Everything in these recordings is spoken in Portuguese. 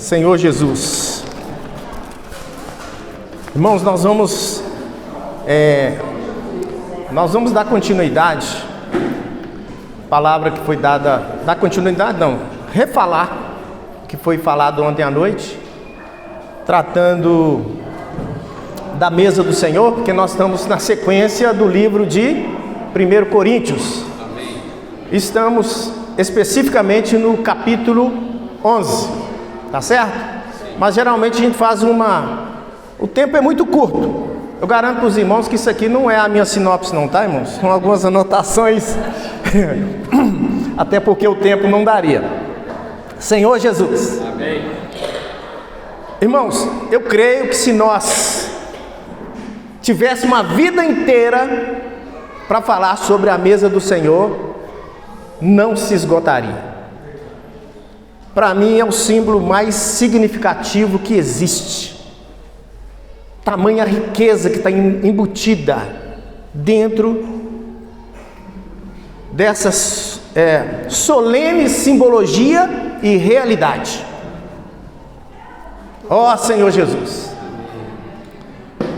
Senhor Jesus. Irmãos, nós vamos dar continuidade. Palavra que foi dada, dar continuidade não, refalar o que foi falado ontem à noite, tratando da mesa do Senhor, porque nós estamos na sequência do livro de 1 Coríntios. Amém. Estamos especificamente no capítulo 11, tá certo? Sim. Mas geralmente a gente faz o tempo é muito curto. Eu garanto para os irmãos que isso aqui não é a minha sinopse não, tá, irmãos? São algumas anotações, até porque o tempo não daria. Senhor Jesus. Amém. Irmãos, eu creio que se nós tivéssemos uma vida inteira para falar sobre a mesa do Senhor, não se esgotaria. Para mim é o símbolo mais significativo que existe. Tamanha riqueza que está embutida dentro dessas solene simbologia e realidade. Ó Senhor Jesus.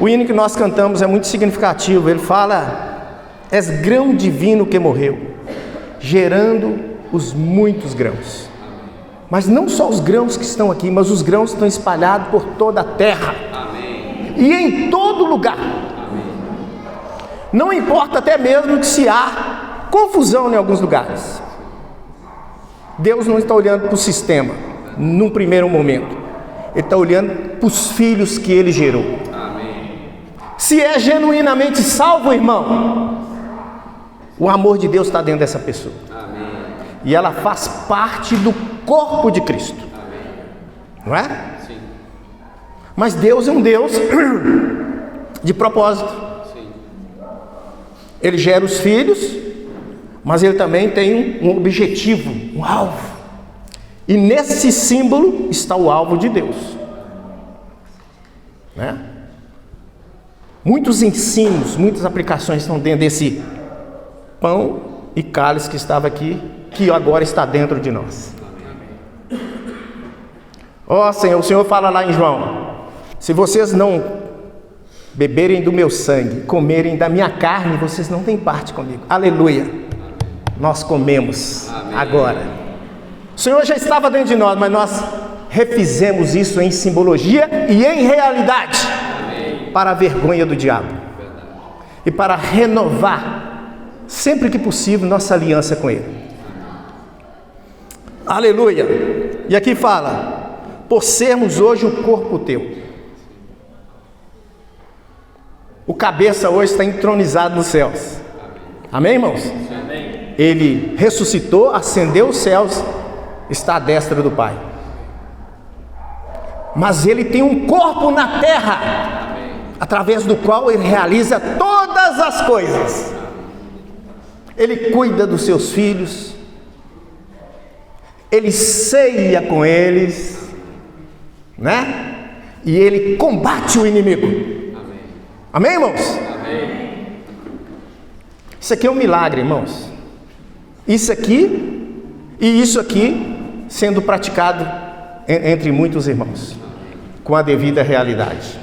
O hino que nós cantamos é muito significativo. Ele fala: és grão divino que morreu, gerando os muitos grãos. Mas não só os grãos que estão aqui, mas os grãos que estão espalhados por toda a terra. E em todo lugar. Não importa até mesmo que se há confusão em alguns lugares. Deus não está olhando para o sistema num primeiro momento. Ele está olhando para os filhos que Ele gerou. Se é genuinamente salvo, irmão, o amor de Deus está dentro dessa pessoa. E ela faz parte do corpo de Cristo. Não é? Mas Deus é um Deus de propósito. Sim. Ele gera os filhos, mas Ele também tem um objetivo, um alvo. E nesse símbolo está o alvo de Deus. Né? Muitos ensinos, muitas aplicações estão dentro desse pão e cálice que estava aqui, que agora está dentro de nós. Ó Senhor, o Senhor fala lá em João: se vocês não beberem do meu sangue, comerem da minha carne, vocês não têm parte comigo. Aleluia. Nós comemos. Amém. Agora. O Senhor já estava dentro de nós, mas nós refizemos isso em simbologia e em realidade. Amém. Para a vergonha do diabo. E para renovar, sempre que possível, nossa aliança com Ele. Aleluia. E aqui fala: por sermos hoje o corpo teu. O cabeça hoje está entronizado nos céus. Amém, irmãos? Amém. Ele ressuscitou, ascendeu os céus, está à destra do Pai. Mas ele tem um corpo na terra, amém, através do qual ele realiza todas as coisas. Ele cuida dos seus filhos, ele ceia com eles, né? E ele combate o inimigo. Amém, irmãos? Amém. Isso aqui é um milagre, irmãos. Isso aqui e isso aqui sendo praticado entre muitos irmãos, com a devida realidade.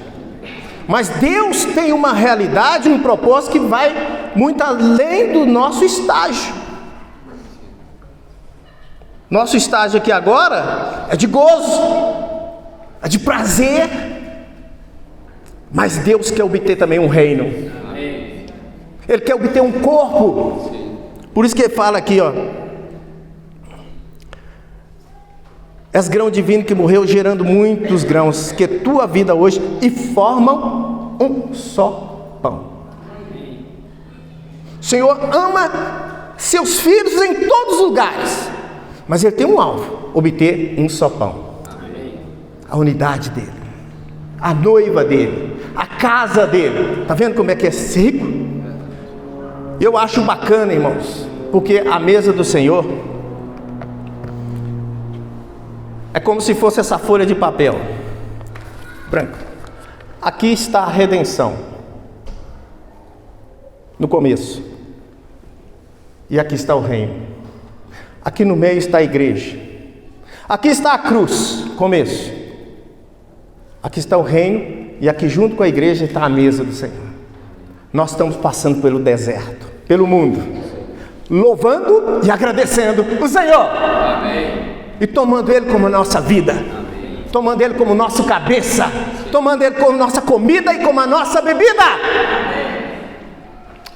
Mas Deus tem uma realidade, um propósito que vai muito além do nosso estágio. Nosso estágio aqui agora é de gozo, é de prazer. Mas Deus quer obter também um reino. Amém. Ele quer obter um corpo. Sim. Por isso que ele fala aqui, ó: és grão divino que morreu, gerando muitos grãos, que tua vida hoje, e formam um só pão. Amém. O Senhor ama seus filhos em todos os lugares, mas Ele tem um alvo: obter um só pão. Amém. A unidade dele, a noiva dele, a casa dele. Está vendo como é que é rico? Eu acho bacana, irmãos, porque a mesa do Senhor é como se fosse essa folha de papel branca. Aqui está a redenção no começo, e aqui está o reino. Aqui no meio está a igreja. Aqui está a cruz, começo. Aqui está o reino e aqui junto com a igreja está a mesa do Senhor. Nós estamos passando pelo deserto, pelo mundo, louvando e agradecendo o Senhor. Amém. E tomando Ele como nossa vida. Amém. Tomando Ele como nosso cabeça. Sim. Tomando Ele como nossa comida e como a nossa bebida. Amém.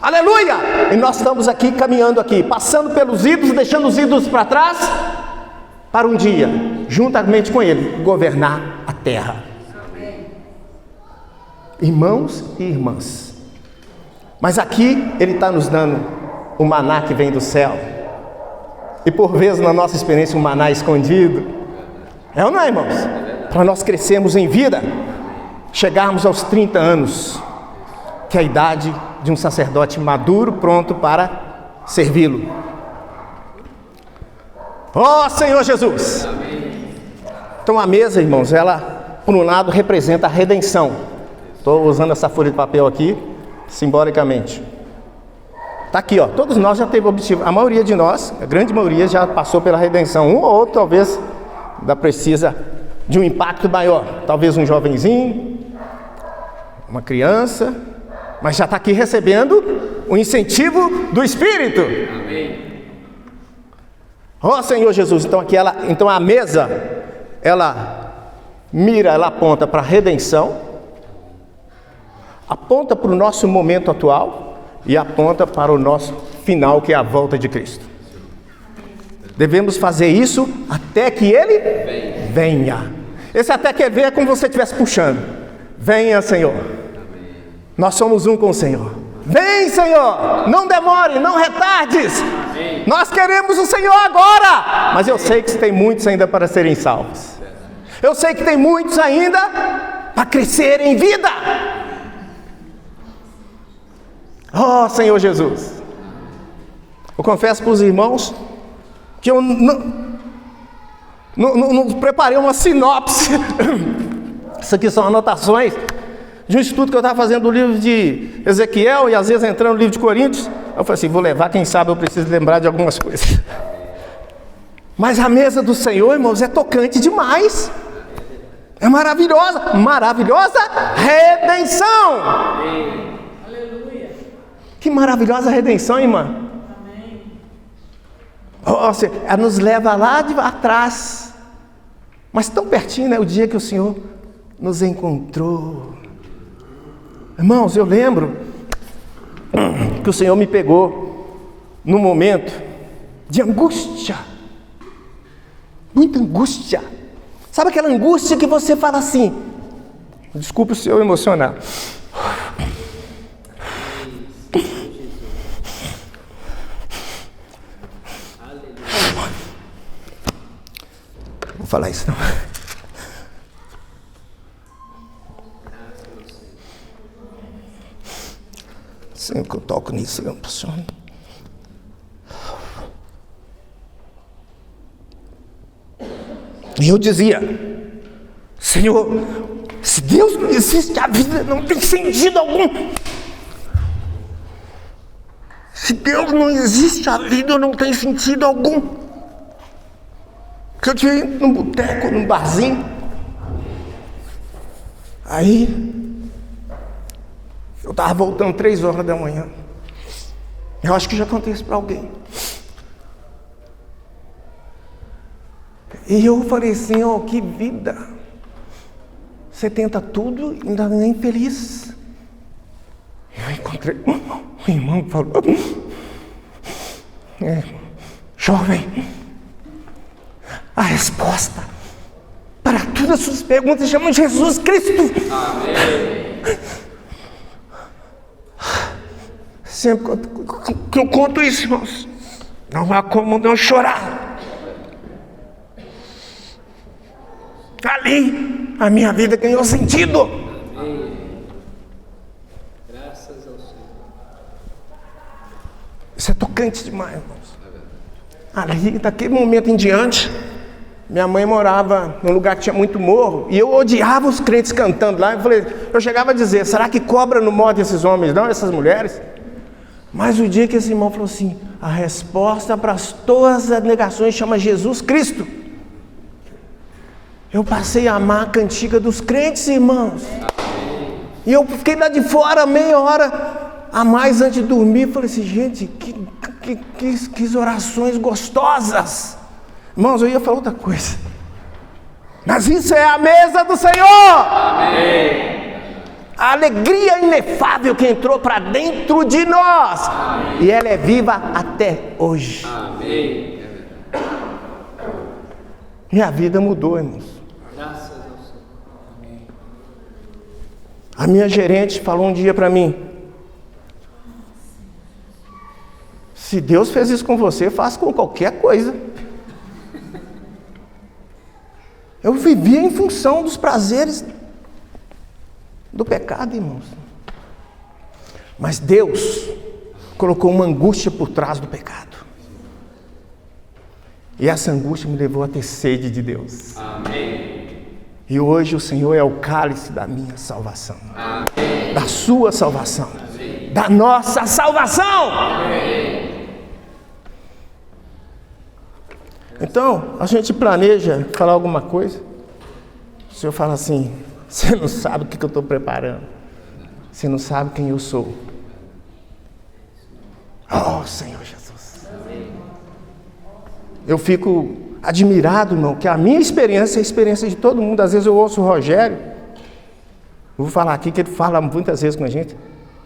Aleluia! E nós estamos aqui, caminhando aqui, passando pelos ídolos, deixando os ídolos para trás, para um dia, juntamente com Ele, governar a terra. Amém. Irmãos e irmãs, mas aqui Ele está nos dando o maná que vem do céu, e por vezes na nossa experiência um maná escondido, é ou não é, irmãos? Para nós crescermos em vida, chegarmos aos 30 anos, que é a idade de um sacerdote maduro, pronto para servi-lo. Ó Senhor Jesus! Então a mesa, irmãos, ela por um lado representa a redenção. Estou usando essa folha de papel aqui simbolicamente. Está aqui, ó. Todos nós já teve objetivo. A maioria de nós, a grande maioria, já passou pela redenção. Um ou outro talvez ainda precisa de um impacto maior. Talvez um jovenzinho, uma criança, mas já está aqui recebendo o incentivo do Espírito. Amém. Ó Senhor Jesus. Então aqui então a mesa, ela mira, ela aponta para a redenção, aponta para o nosso momento atual e aponta para o nosso final, que é a volta de Cristo. Devemos fazer isso até que Ele venha. Esse até que Ele venha é como se você estivesse puxando. Venha, Senhor. Nós somos um com o Senhor. Vem, Senhor. Não demore, não retardes. Nós queremos o Senhor agora. Mas eu sei que tem muitos ainda para serem salvos. Eu sei que tem muitos ainda para crescer em vida. Oh, Senhor Jesus. Eu confesso para os irmãos que eu não preparei uma sinopse. Isso aqui são anotações de um estudo que eu estava fazendo do livro de Ezequiel e às vezes entrando no livro de Coríntios. Eu falei assim, vou levar, quem sabe eu preciso lembrar de algumas coisas. Mas a mesa do Senhor, irmãos, é tocante demais. É maravilhosa. Maravilhosa redenção. Aleluia. Que maravilhosa redenção, irmã. Amém. Ela nos leva lá de atrás. Mas tão pertinho, né? O dia que o Senhor nos encontrou. Irmãos, eu lembro que o Senhor me pegou num momento de angústia. Muita angústia. Sabe aquela angústia que você fala assim? Desculpe se eu emocionar. Vou falar isso não. Sempre que eu toco nisso, eu emociono. E eu dizia, Senhor, se Deus não existe, a vida não tem sentido algum. Se Deus não existe, a vida não tem sentido algum. Que eu tinha ido num boteco, num barzinho. Aí eu estava voltando 3 horas da manhã. Eu acho que já contei isso para alguém. E eu falei assim, ó, que vida. Você tenta tudo e ainda nem feliz. Eu encontrei um irmão que falou, jovem, a resposta para todas as suas perguntas chama Jesus Cristo. Amém. Sempre que eu conto isso, irmãos, não há como não chorar. Ali, a minha vida ganhou sentido. Amém. Graças ao Senhor. Isso é tocante demais, irmãos. Ali, daquele momento em diante, minha mãe morava num lugar que tinha muito morro, e eu odiava os crentes cantando lá. Eu chegava a dizer, será que cobra não morde esses homens, não, essas mulheres? Mas o dia que esse irmão falou assim, a resposta para todas as negações chama Jesus Cristo. Eu passei a amar a cantiga dos crentes, irmãos. E eu fiquei lá de fora meia hora a mais antes de dormir. Falei assim, gente, que orações gostosas. Irmãos, eu ia falar outra coisa. Mas isso é a mesa do Senhor. Amém. A alegria inefável que entrou para dentro de nós. Amém. E ela é viva até hoje. Amém. Minha vida mudou, irmãos. Graças ao Senhor. Amém. A minha gerente falou um dia para mim: se Deus fez isso com você, faça com qualquer coisa. Eu vivia em função dos prazeres do pecado, irmãos. Mas Deus colocou uma angústia por trás do pecado. E essa angústia me levou a ter sede de Deus. Amém. E hoje o Senhor é o cálice da minha salvação. Amém. Da sua salvação. Amém. Da nossa salvação. Amém. Então, a gente planeja falar alguma coisa. O Senhor fala assim: você não sabe o que eu estou preparando. Você não sabe quem eu sou. Oh, Senhor Jesus. Eu fico admirado, irmão, que a minha experiência é a experiência de todo mundo. Às vezes eu ouço o Rogério. Eu vou falar aqui que ele fala muitas vezes com a gente.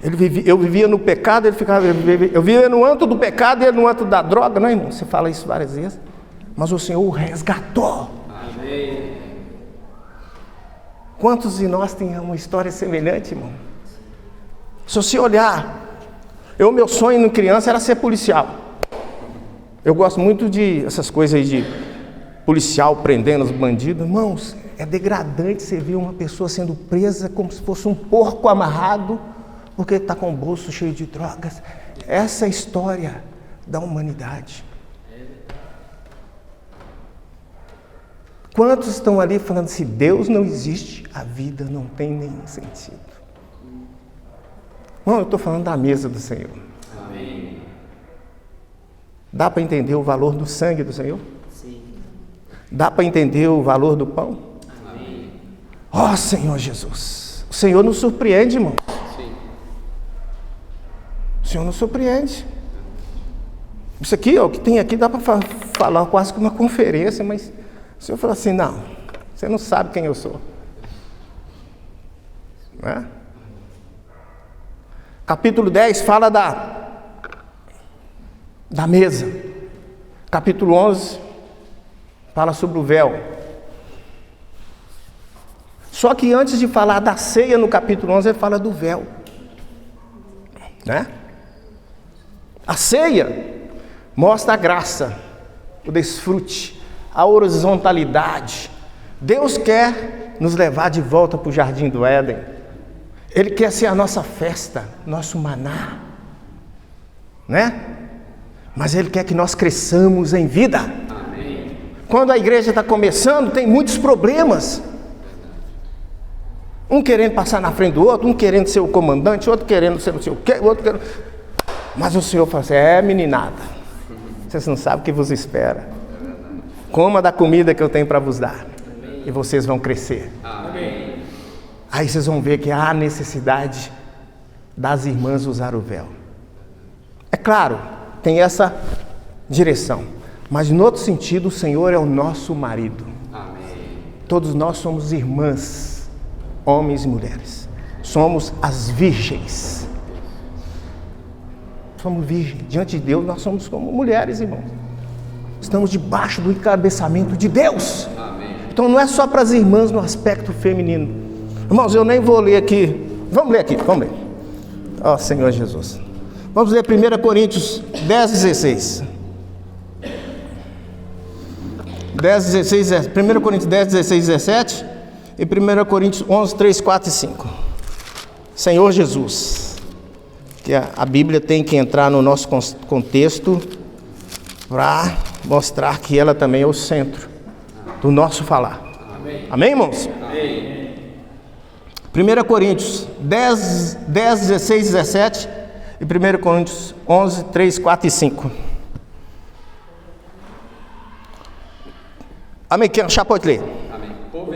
Eu vivia no pecado, eu vivia no antro do pecado e ele no antro da droga. Não, irmão, você fala isso várias vezes. Mas o Senhor o resgatou. Amém. Quantos de nós têm uma história semelhante, irmão? Se você olhar, meu sonho no criança era ser policial. Eu gosto muito de essas coisas aí de policial prendendo os bandidos. Irmãos, é degradante você ver uma pessoa sendo presa como se fosse um porco amarrado porque está com o bolso cheio de drogas. Essa é a história da humanidade. Quantos estão ali falando, se Deus não existe, a vida não tem nenhum sentido? Bom, eu estou falando da mesa do Senhor. Amém. Dá para entender o valor do sangue do Senhor? Sim. Dá para entender o valor do pão? Amém. Ó Senhor Jesus, o Senhor nos surpreende, irmão. Sim. O Senhor nos surpreende. Isso aqui, ó, o que tem aqui, dá para falar quase que uma conferência, mas o Senhor falou assim: não, você não sabe quem eu sou. Não é? Capítulo 10 fala da mesa. Capítulo 11 fala sobre o véu. Só que antes de falar da ceia, no capítulo 11, ele fala do véu. Né? A ceia mostra a graça, o desfrute, a horizontalidade. Deus quer nos levar de volta para o jardim do Éden. Ele quer ser a nossa festa, nosso maná, né? Mas Ele quer que nós cresçamos em vida. Amém. Quando a igreja está começando, tem muitos problemas. Um querendo passar na frente do outro, um querendo ser o comandante, outro querendo ser não sei o quê, outro querendo... Mas o Senhor fala assim: meninada, vocês não sabem o que vos espera. Coma da comida que eu tenho para vos dar. Amém. E vocês vão crescer. Amém. Aí vocês vão ver que há necessidade das irmãs usar o véu. É claro, tem essa direção. Mas em outro sentido, o Senhor é o nosso marido. Amém. Todos nós somos irmãs, homens e mulheres. Somos as virgens. Somos virgens. Diante de Deus, nós somos como mulheres, irmãos. Estamos debaixo do encabeçamento de Deus. Amém. Então não é só para as irmãs no aspecto feminino. Irmãos, eu nem vou ler aqui. Vamos ler aqui, vamos ler. Ó Senhor Jesus. Vamos ler 1 Coríntios 10, 16. 1 Coríntios 10, 16, 17. E 1 Coríntios 11, 3, 4 e 5. Senhor Jesus. Que a Bíblia tem que entrar no nosso contexto para mostrar que ela também é o centro do nosso falar. Amém, amém, irmãos? Amém. 1 Coríntios 10, 16, 17 e 1 Coríntios 11, 3, 4 e 5. Amém, quem achar pode ler. Amém. Por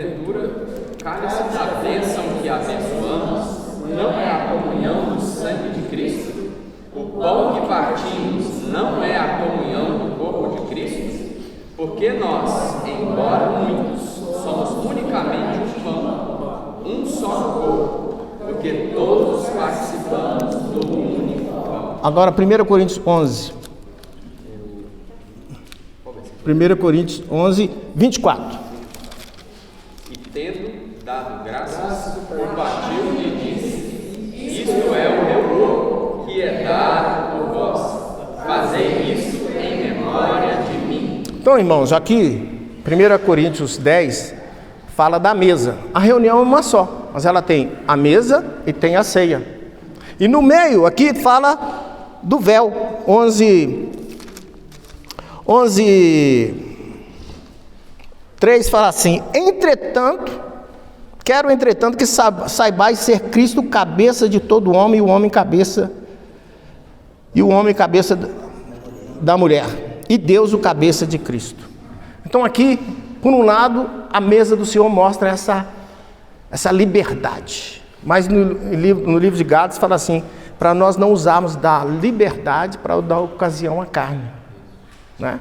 cálice da bênção que abençoamos não é a comunhão do sangue de Cristo? O pão que partimos não é a comunhão do corpo de Cristo? Porque nós, embora muitos, somos unicamente um pão, um só corpo, porque todos participamos do único pão. Agora 1 Coríntios 11. 1 Coríntios 11, 24. E tendo dado graças, o partiu e disse: Isto é o meu corpo, que é dado por vós. Fazei isso em memória de mim. Então, irmãos, aqui 1 Coríntios 10 fala da mesa. A reunião é uma só, mas ela tem a mesa e tem a ceia. E no meio aqui fala do véu. 3 fala assim: quero entretanto que saibais ser Cristo cabeça de todo homem, e o homem cabeça da mulher, e Deus o cabeça de Cristo. Então aqui, por um lado, a mesa do Senhor mostra essa liberdade, mas no livro de Gálatas fala assim, para nós não usarmos da liberdade para dar ocasião à carne, né?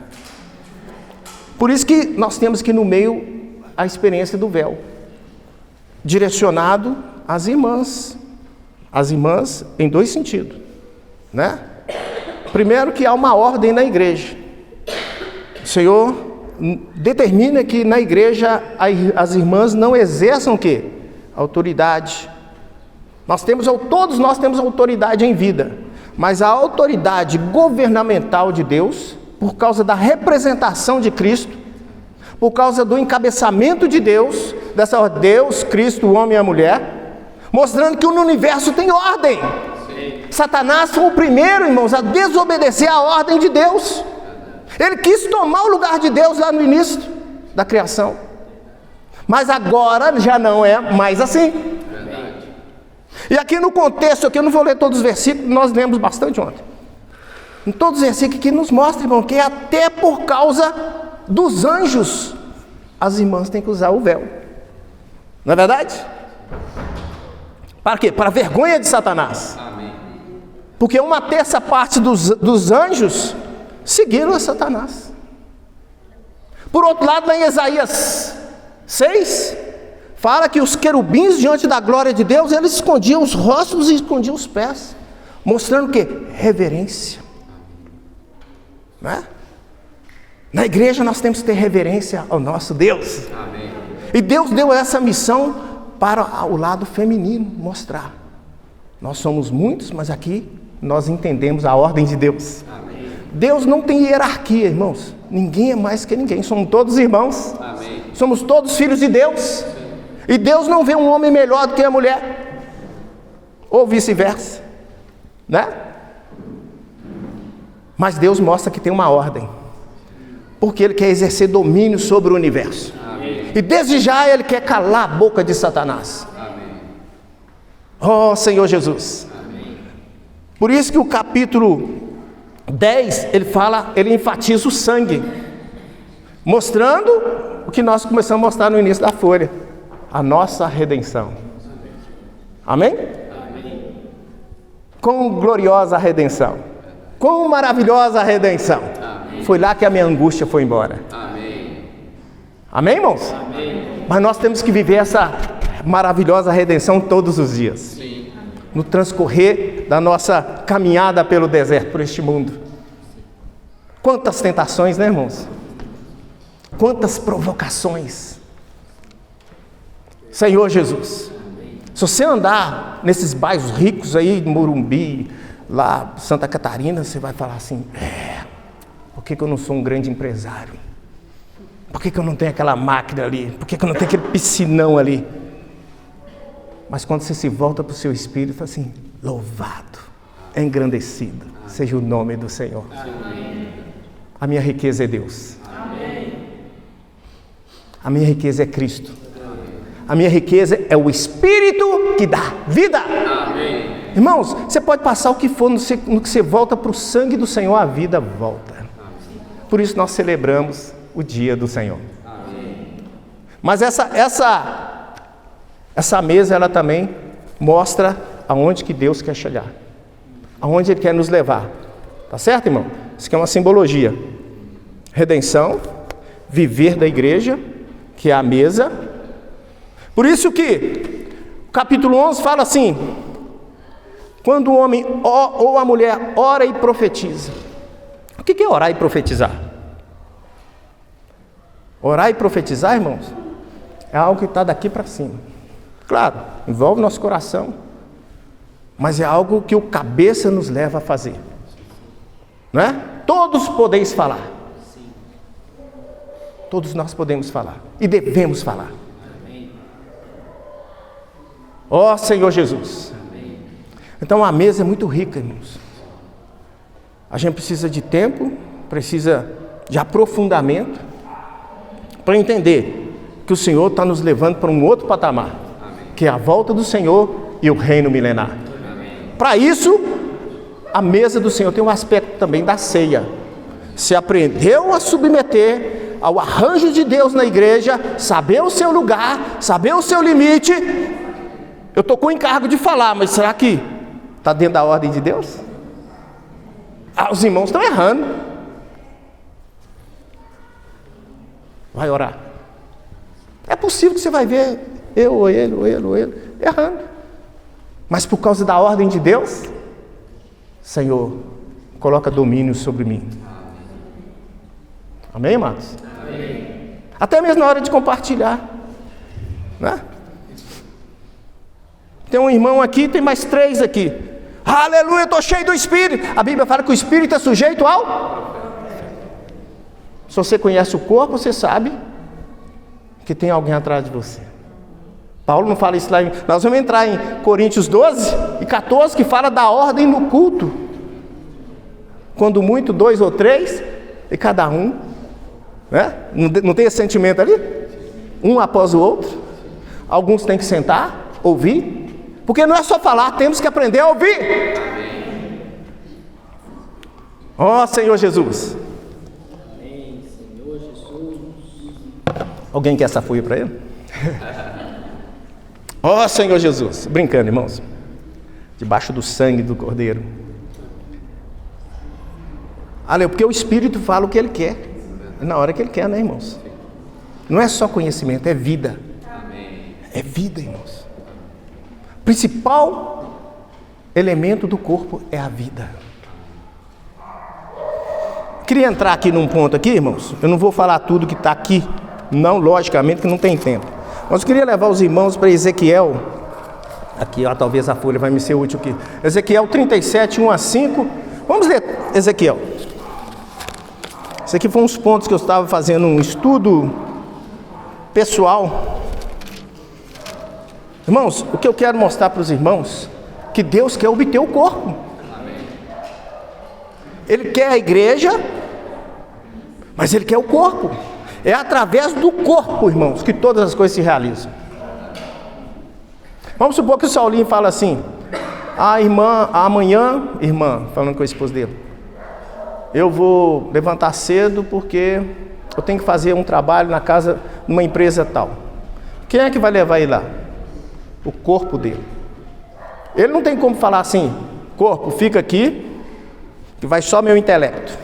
Por isso que nós temos que no meio a experiência do véu, direcionado às irmãs em 2 sentidos, né? Primeiro, que há uma ordem na igreja. O Senhor determina que na igreja as irmãs não exerçam o quê? Autoridade. Todos nós temos autoridade em vida, mas a autoridade governamental de Deus, por causa da representação de Cristo, por causa do encabeçamento de Deus, Deus, Cristo, o homem e a mulher, mostrando que no universo tem ordem. Sim. Satanás foi o primeiro, irmãos, a desobedecer a ordem de Deus. Ele quis tomar o lugar de Deus lá no início da criação, mas agora já não é mais assim. Verdade. E aqui no contexto, aqui eu não vou ler todos os versículos, nós lemos bastante ontem. Em todos os versículos que nos mostram, irmão, que até por causa dos anjos, as irmãs têm que usar o véu. Não é verdade? Para quê? Para a vergonha de Satanás. Amém. Porque 1/3 dos anjos seguiram a Satanás. Por outro lado, lá em Isaías 6, fala que os querubins diante da glória de Deus, eles escondiam os rostos e escondiam os pés, mostrando o quê? Reverência. Não é? Na igreja nós temos que ter reverência ao nosso Deus. Amém. E Deus deu essa missão para o lado feminino, mostrar. Nós somos muitos, mas aqui nós entendemos a ordem de Deus. Amém. Deus não tem hierarquia, irmãos. Ninguém é mais que ninguém, somos todos irmãos. Amém. Somos todos filhos de Deus. E Deus não vê um homem melhor do que a mulher, ou vice-versa, né? Mas Deus mostra que tem uma ordem, porque Ele quer exercer domínio sobre o universo. Amém. E desde já Ele quer calar a boca de Satanás. Amém. Oh Senhor Jesus. Amém. Por isso que o capítulo 10, ele enfatiza o sangue, mostrando o que nós começamos a mostrar no início da folha, a nossa redenção. Amém? Amém. Quão gloriosa a redenção. Quão maravilhosa a redenção. Amém. Foi lá que a minha angústia foi embora. Amém. Amém, irmãos? Amém. Mas nós temos que viver essa maravilhosa redenção todos os dias. Sim. No transcorrer da nossa caminhada pelo deserto, por este mundo. Quantas tentações, né, irmãos? Quantas provocações. Senhor Jesus. Amém. Se você andar nesses bairros ricos aí, Morumbi, lá Santa Catarina, você vai falar assim, por que eu não sou um grande empresário? Por que eu não tenho aquela máquina ali? Por que eu não tenho aquele piscinão ali? Mas quando você se volta para o seu espírito, assim, louvado, engrandecido, seja o nome do Senhor. Amém. A minha riqueza é Deus. Amém. A minha riqueza é Cristo. A minha riqueza é o Espírito que dá vida. Amém. Irmãos, você pode passar o que for, no que você volta para o sangue do Senhor, a vida volta. Por isso nós celebramos o dia do Senhor. Amém. Mas essa essa mesa ela também mostra aonde que Deus quer chegar, aonde Ele quer nos levar. Tá certo, irmão? Isso aqui é uma simbologia. Redenção, viver da igreja, que é a mesa. Por isso que o capítulo 11 fala assim: quando o homem ou a mulher ora e profetiza. O que é orar e profetizar? Orar e profetizar, irmãos, é algo que está daqui para cima. Claro, envolve nosso coração, mas é algo que o cabeça nos leva a fazer. Não é? Todos podeis falar. Todos nós podemos falar e devemos falar. Ó Senhor Jesus. Então a mesa é muito rica, irmãos. A gente precisa de tempo, precisa de aprofundamento para entender que o Senhor está nos levando para um outro patamar, que é a volta do Senhor e o reino milenar. Para isso, a mesa do Senhor tem um aspecto também da ceia. Se aprendeu a submeter ao arranjo de Deus na igreja, saber o seu lugar, saber o seu limite. Eu estou com o encargo de falar, mas será que está dentro da ordem de Deus? Os irmãos estão errando. Vai orar. É possível que você vai ver eu ou ele errando. Mas por causa da ordem de Deus, Senhor, coloca domínio sobre mim. Amém, amados? Amém. Até mesmo na hora de compartilhar, né? Tem um irmão aqui, tem mais 3 aqui. Aleluia, estou cheio do Espírito. A Bíblia fala que o Espírito é sujeito ao... Se você conhece o corpo, você sabe que tem alguém atrás de você. Paulo não fala isso lá. Nós vamos entrar em Coríntios 12 e 14, que fala da ordem no culto. Quando muito, 2 ou 3, e cada um, né? Não tem esse sentimento ali? Um após o outro. Alguns têm que sentar, ouvir. Porque não é só falar, temos que aprender a ouvir. Ó Senhor Jesus. Amém, Senhor Jesus. Alguém quer essa folha para ele? Ó Senhor Jesus. Brincando, irmãos. Debaixo do sangue do Cordeiro. Aleluia, porque o Espírito fala o que Ele quer. Na hora que Ele quer, né, irmãos? Não é só conhecimento, é vida. É vida, irmãos. O principal elemento do corpo é a vida. Queria entrar aqui num ponto aqui, irmãos. Eu não vou falar tudo que está aqui, não, logicamente, que não tem tempo. Mas eu queria levar os irmãos para Ezequiel. Aqui, ó, talvez a folha vai me ser útil aqui. Ezequiel 37, 1 a 5. Vamos ler Ezequiel. Esse aqui foi uns pontos que eu estava fazendo um estudo pessoal. Irmãos, o que eu quero mostrar para os irmãos, que Deus quer obter o corpo. Ele quer a igreja, mas Ele quer o corpo. É através do corpo, irmãos, que todas as coisas se realizam. Vamos supor que o Saulinho fala assim: amanhã, irmã, falando com a esposa dele, eu vou levantar cedo porque eu tenho que fazer um trabalho na casa, numa empresa tal. Quem é que vai levar ele lá? O corpo dele. Ele não tem como falar assim: corpo, fica aqui, que vai só meu intelecto.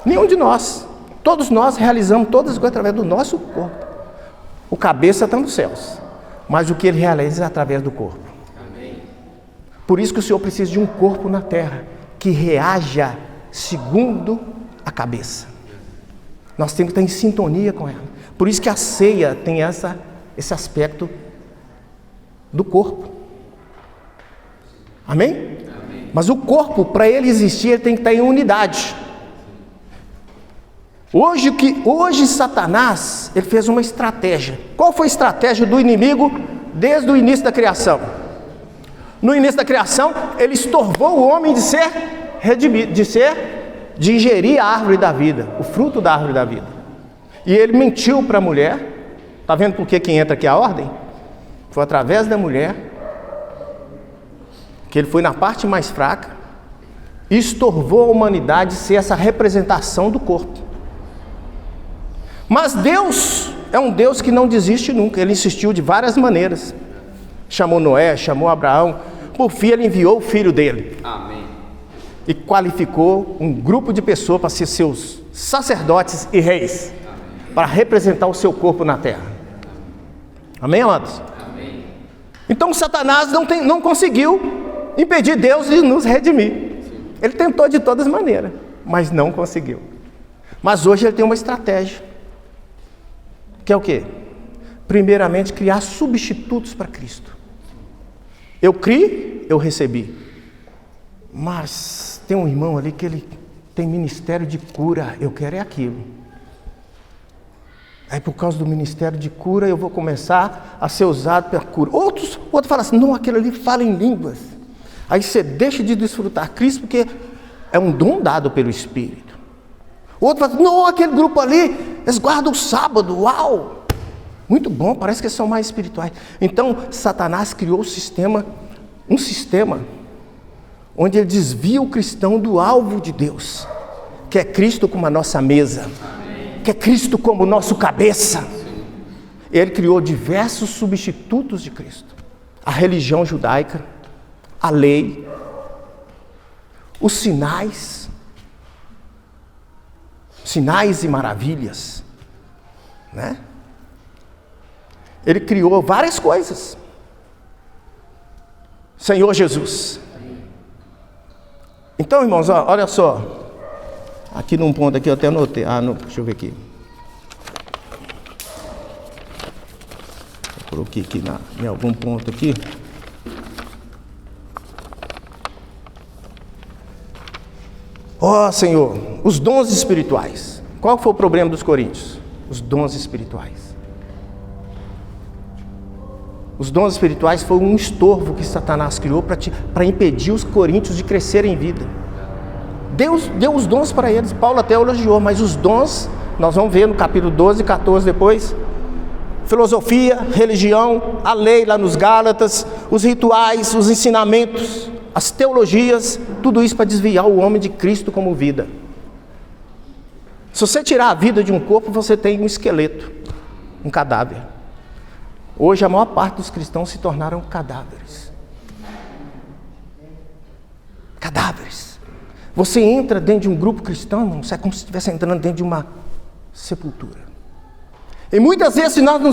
Nenhum de nós. Todos nós realizamos todas as coisas através do nosso corpo. O cabeça está nos céus, mas o que ele realiza é através do corpo. Amém. Por isso que o Senhor precisa de um corpo na terra que reaja segundo a cabeça. Nós temos que estar em sintonia com ela. Por isso que a ceia tem esse aspecto do corpo. Amém? Amém. Mas o corpo, para ele existir, ele tem que estar em unidade. Hoje Satanás, ele fez uma estratégia. Qual foi a estratégia do inimigo desde o início da criação? No início da criação, ele estorvou o homem de ingerir a árvore da vida, o fruto da árvore da vida. E ele mentiu para a mulher. Está vendo por que entra aqui a ordem? Foi através da mulher que ele foi na parte mais fraca e estorvou a humanidade ser essa representação do corpo. Mas Deus, é um Deus que não desiste nunca. Ele insistiu de várias maneiras. Chamou Noé, chamou Abraão. Por fim, ele enviou o filho dele. Amém. E qualificou um grupo de pessoas para ser seus sacerdotes e reis. Amém. Para representar o seu corpo na terra. Amém, amados? Amém. Então Satanás não conseguiu impedir Deus de nos redimir. Ele tentou de todas as maneiras, mas não conseguiu. Mas hoje ele tem uma estratégia. Que é o quê? Primeiramente, criar substitutos para Cristo. Eu criei, eu recebi. Mas tem um irmão ali que ele tem ministério de cura, eu quero é aquilo. Aí por causa do ministério de cura, eu vou começar a ser usado pela cura. Outro fala assim, não, aquele ali fala em línguas. Aí você deixa de desfrutar Cristo, porque é um dom dado pelo Espírito. Outro fala assim, não, aquele grupo ali, eles guardam o sábado, uau! Muito bom, parece que eles são mais espirituais. Então, Satanás criou um sistema onde ele desvia o cristão do alvo de Deus, que é Cristo como a nossa mesa, que é Cristo como o nosso cabeça. Ele criou diversos substitutos de Cristo. A religião judaica, a lei, os sinais e maravilhas, né? Ele criou várias coisas. Senhor Jesus. Então, irmãos, olha só. Aqui num ponto aqui eu até anotei. Deixa eu ver aqui. Eu coloquei aqui em algum ponto aqui. Ó Senhor, os dons espirituais. Qual foi o problema dos coríntios? Os dons espirituais. Os dons espirituais foi um estorvo que Satanás criou para impedir os coríntios de crescerem em vida. Deus deu os dons para eles, Paulo até elogiou, mas os dons, nós vamos ver no capítulo 12 e 14 depois, filosofia, religião, a lei lá nos Gálatas, os rituais, os ensinamentos, as teologias, tudo isso para desviar o homem de Cristo como vida. Se você tirar a vida de um corpo, você tem um esqueleto, um cadáver. Hoje a maior parte dos cristãos se tornaram cadáveres. Cadáveres. Você entra dentro de um grupo cristão, irmão, você é como se estivesse entrando dentro de uma sepultura. E muitas vezes, se nós não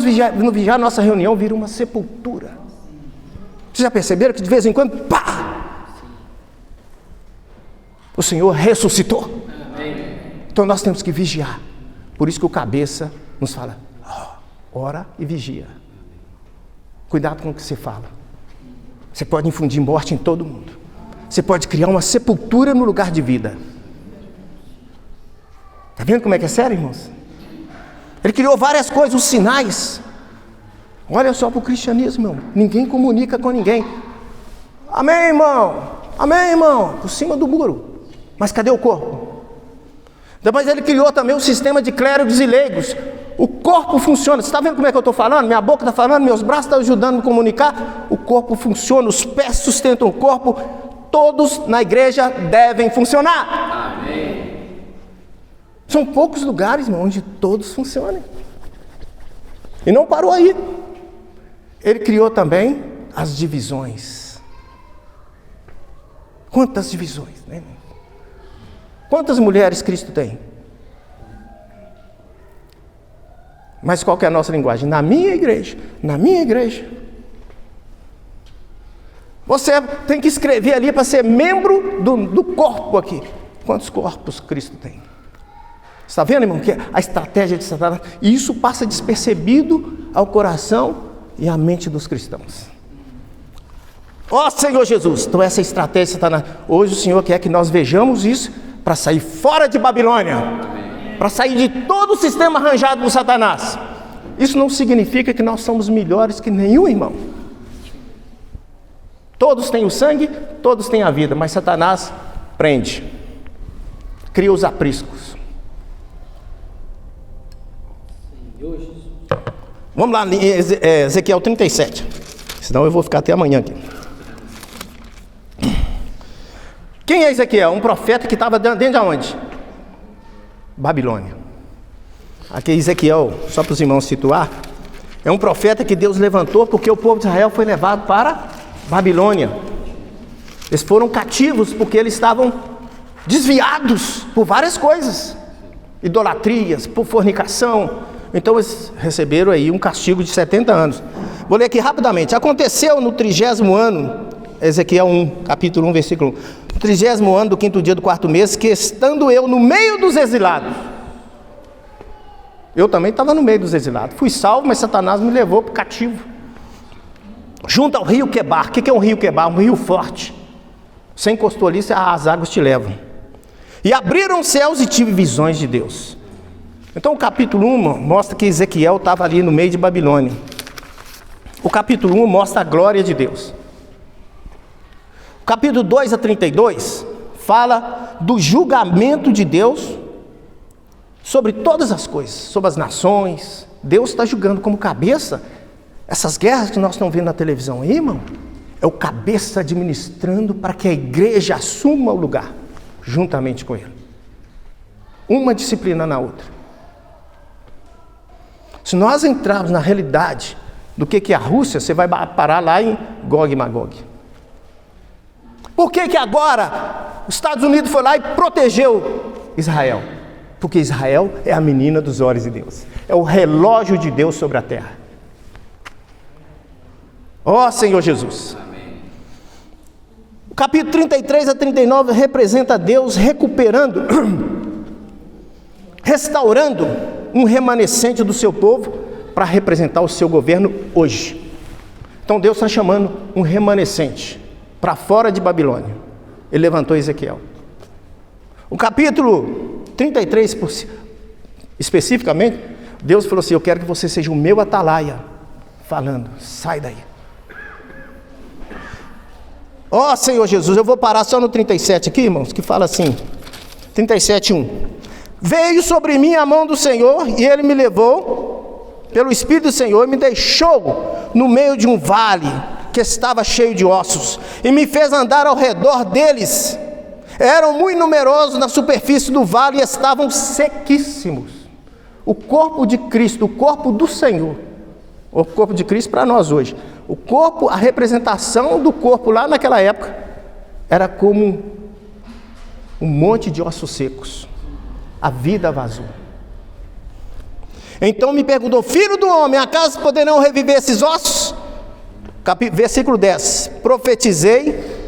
vigiar nossa reunião, vira uma sepultura. Vocês já perceberam que de vez em quando, pá! O Senhor ressuscitou. Então nós temos que vigiar. Por isso que o cabeça nos fala, ora e vigia. Cuidado com o que você fala. Você pode infundir morte em todo mundo. Você pode criar uma sepultura no lugar de vida. Está vendo como é que é sério, irmãos? Ele criou várias coisas, os sinais. Olha só para o cristianismo, irmão. Ninguém comunica com ninguém. Amém, irmão. Amém, irmão. Por cima do muro. Mas cadê o corpo? Depois ele criou também um sistema de clérigos e leigos. O corpo funciona. Você está vendo como é que eu estou falando? Minha boca está falando, meus braços estão ajudando a me comunicar. O corpo funciona, os pés sustentam o corpo. Todos na igreja devem funcionar. Amém. São poucos lugares, irmão, onde todos funcionam. E não parou aí. Ele criou também as divisões. Quantas divisões, né, irmão? Quantas mulheres Cristo tem? Mas qual que é a nossa linguagem? Na minha igreja. Na minha igreja. Você tem que escrever ali para ser membro do corpo aqui. Quantos corpos Cristo tem? Está vendo, irmão, que a estratégia de Satanás, e isso passa despercebido ao coração e à mente dos cristãos. Ó Senhor Jesus, então essa estratégia de Satanás, hoje o Senhor quer que nós vejamos isso para sair fora de Babilônia, para sair de todo o sistema arranjado por Satanás. Isso não significa que nós somos melhores que nenhum irmão. Todos têm o sangue, todos têm a vida, mas Satanás prende, cria os apriscos. Vamos lá, Ezequiel 37. Senão eu vou ficar até amanhã aqui. Quem é Ezequiel? Um profeta que estava dentro de onde? Babilônia. Aqui Ezequiel, só para os irmãos situar, é um profeta que Deus levantou porque o povo de Israel foi levado para Babilônia. Eles foram cativos porque eles estavam desviados por várias coisas, idolatrias, por fornicação. Então eles receberam aí um castigo de 70 anos. Vou ler aqui rapidamente. Aconteceu no 30º ano, Ezequiel 1, capítulo 1, versículo 1. No 30º ano do 5º dia do 4º mês, que estando eu no meio dos exilados. Eu também estava no meio dos exilados. Fui salvo, mas Satanás me levou para o cativo. Junto ao rio Quebar. O que é um rio Quebar? Um rio forte. Você encostou ali, as águas te levam. E abriram os céus e tive visões de Deus. Então o capítulo 1 mostra que Ezequiel estava ali no meio de Babilônia. O capítulo 1 mostra a glória de Deus. O capítulo 2 a 32 fala do julgamento de Deus sobre todas as coisas, sobre as nações. Deus está julgando como cabeça. Essas guerras que nós estamos vendo na televisão aí, irmão, é o cabeça administrando para que a igreja assuma o lugar, juntamente com ele. Uma disciplina na outra. Se nós entrarmos na realidade do que é a Rússia, você vai parar lá em Gog e Magog. Por que agora os Estados Unidos foi lá e protegeu Israel? Porque Israel é a menina dos olhos de Deus. É o relógio de Deus sobre a terra. Ó Senhor Jesus. Amém. O capítulo 33 a 39 representa Deus recuperando, restaurando um remanescente do seu povo para representar o seu governo hoje. Então Deus está chamando um remanescente para fora de Babilônia. Ele levantou Ezequiel. O capítulo 33, especificamente, Deus falou assim: eu quero que você seja o meu atalaia, falando, sai daí. Ó Senhor Jesus, eu vou parar só no 37 aqui, irmãos, que fala assim, 37:1. Veio sobre mim a mão do Senhor, e Ele me levou pelo Espírito do Senhor, e me deixou no meio de um vale, que estava cheio de ossos, e me fez andar ao redor deles. Eram muito numerosos na superfície do vale e estavam sequíssimos. O corpo de Cristo, o corpo do Senhor, o corpo de Cristo para nós hoje, o corpo, a representação do corpo lá naquela época, era como um monte de ossos secos. A vida vazou. Então me perguntou: filho do homem, acaso poderão reviver esses ossos? Versículo 10. Profetizei.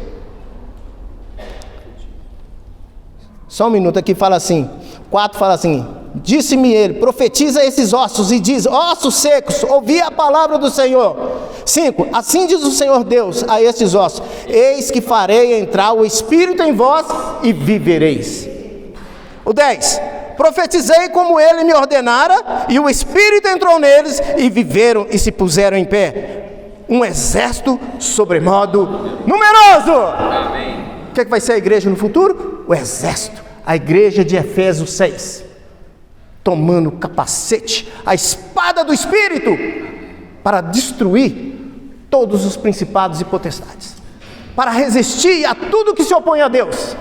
Só um minuto aqui, fala assim, 4 fala assim: disse-me ele, profetiza esses ossos e diz: ossos secos, ouvi a palavra do Senhor. 5, assim diz o Senhor Deus a estes ossos: eis que farei entrar o Espírito em vós e vivereis. O 10, profetizei como ele me ordenara, e o Espírito entrou neles, e viveram e se puseram em pé, um exército sobremodo numeroso. Amém. O que vai ser a igreja no futuro? O exército, a igreja de Efésios 6, tomando o capacete, a espada do Espírito, para destruir todos os principados e potestades, para resistir a tudo que se opõe a Deus.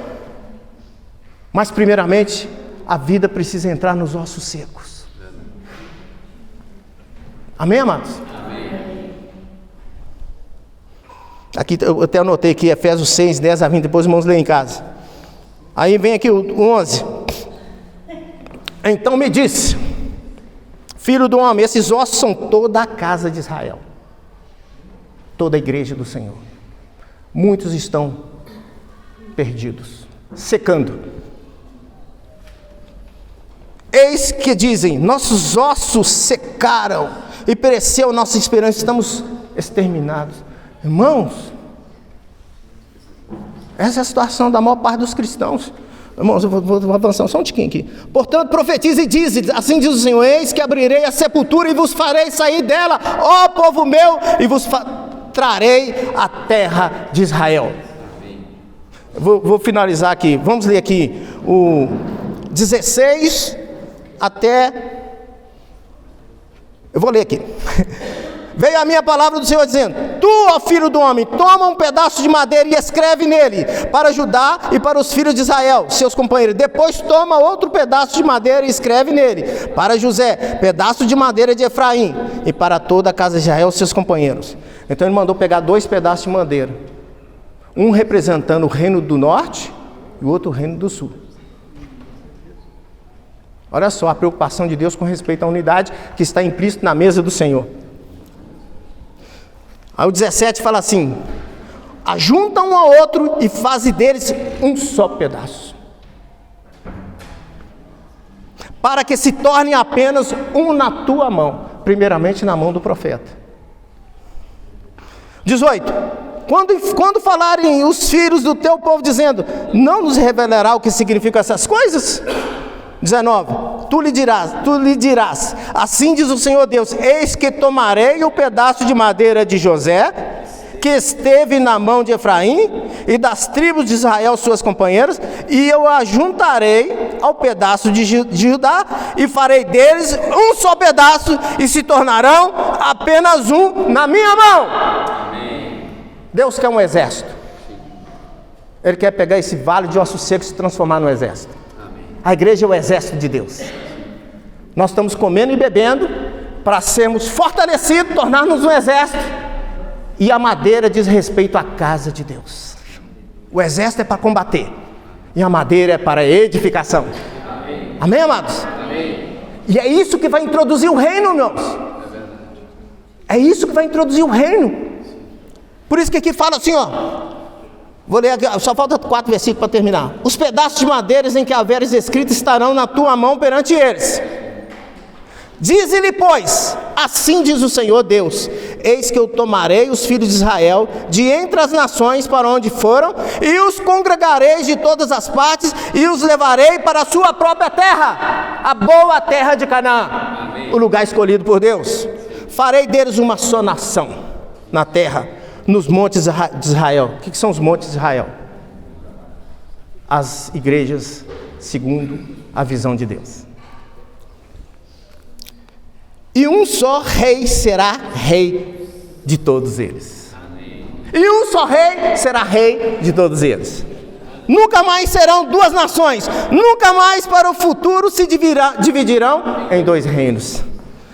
Mas primeiramente, a vida precisa entrar nos ossos secos. Amém, amados? Amém. Aqui eu até anotei aqui Efésios 6, 10 a 20, depois os irmãos leem em casa. Aí vem aqui o 11. Então me disse: filho do homem, esses ossos são toda a casa de Israel, toda a igreja do Senhor. Muitos estão perdidos, secando. Eis que dizem: nossos ossos secaram e pereceu nossa esperança, estamos exterminados. Irmãos, essa é a situação da maior parte dos cristãos. Irmãos, eu vou avançar só um tiquinho aqui. Portanto, profetiza e diz: assim diz o Senhor: eis que abrirei a sepultura e vos farei sair dela, ó povo meu, e vos trarei a terra de Israel. Vou finalizar aqui. Vamos ler aqui o 16 até... Eu vou ler aqui. veio a minha palavra do Senhor dizendo: tu, ó filho do homem, toma um pedaço de madeira e escreve nele, para Judá e para os filhos de Israel, seus companheiros. Depois toma outro pedaço de madeira e escreve nele, para José, pedaço de madeira de Efraim, e para toda a casa de Israel, seus companheiros. Então ele mandou pegar 2 pedaços de madeira, um representando o reino do norte e o outro o reino do sul. Olha só a preocupação de Deus com respeito à unidade que está implícito na mesa do Senhor. Aí o 17 fala assim: ajunta um ao outro e faze deles um só pedaço, para que se torne apenas um na tua mão, primeiramente na mão do profeta. 18. Quando falarem os filhos do teu povo dizendo: não nos revelará o que significam essas coisas? 19. Tu lhe dirás, assim diz o Senhor Deus: eis que tomarei o pedaço de madeira de José, que esteve na mão de Efraim, e das tribos de Israel, suas companheiras, e eu ajuntarei ao pedaço de Judá, e farei deles um só pedaço, e se tornarão apenas um na minha mão. Amém. Deus quer um exército. Ele quer pegar esse vale de ossos secos e se transformar num exército. A igreja é o exército de Deus. Nós estamos comendo e bebendo para sermos fortalecidos, tornar-nos um exército. E a madeira diz respeito à casa de Deus. O exército é para combater, e a madeira é para edificação. Amém, amém, amados? Amém. E é isso que vai introduzir o reino, irmãos. É isso que vai introduzir o reino. Por isso que aqui fala assim, ó. Vou ler aqui, só falta 4 versículos para terminar. Os pedaços de madeira em que haveres escrito estarão na tua mão perante eles. Dize-lhe, pois, assim diz o Senhor Deus: eis que eu tomarei os filhos de Israel de entre as nações para onde foram, e os congregarei de todas as partes, e os levarei para a sua própria terra, a boa terra de Canaã, amém, o lugar escolhido por Deus. Farei deles uma só nação na terra, nos montes de Israel. O que são os montes de Israel? As igrejas segundo a visão de Deus. E um só rei será rei de todos eles. Amém. E um só rei será rei de todos eles. Nunca mais serão 2 nações. Nunca mais para o futuro se dividirão em 2 reinos.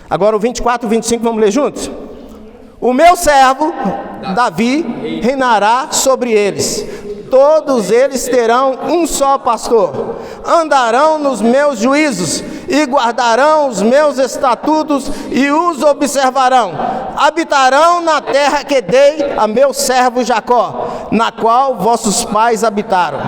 Agora o 24 e 25 vamos ler juntos? O meu servo Davi reinará sobre eles. Todos eles terão um só pastor. Andarão nos meus juízos e guardarão os meus estatutos e os observarão. Habitarão na terra que dei a meu servo Jacó, na qual vossos pais habitaram.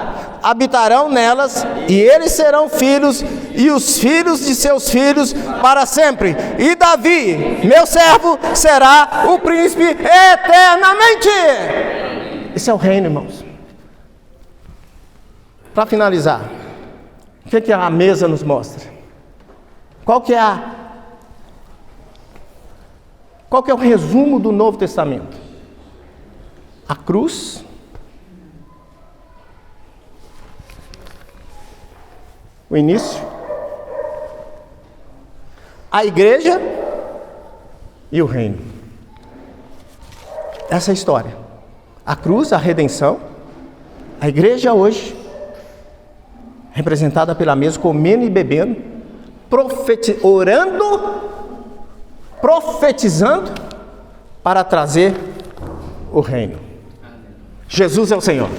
Habitarão nelas, e eles serão filhos, e os filhos de seus filhos para sempre. E Davi, meu servo, será o príncipe eternamente. Esse é o reino, irmãos. Para finalizar, o que a mesa nos mostra? Qual que é o resumo do Novo Testamento? A cruz, o início, a igreja e o reino. Essa é a história. A cruz, a redenção, a igreja hoje, representada pela mesa, comendo e bebendo, orando, profetizando, para trazer o reino. Jesus é o Senhor.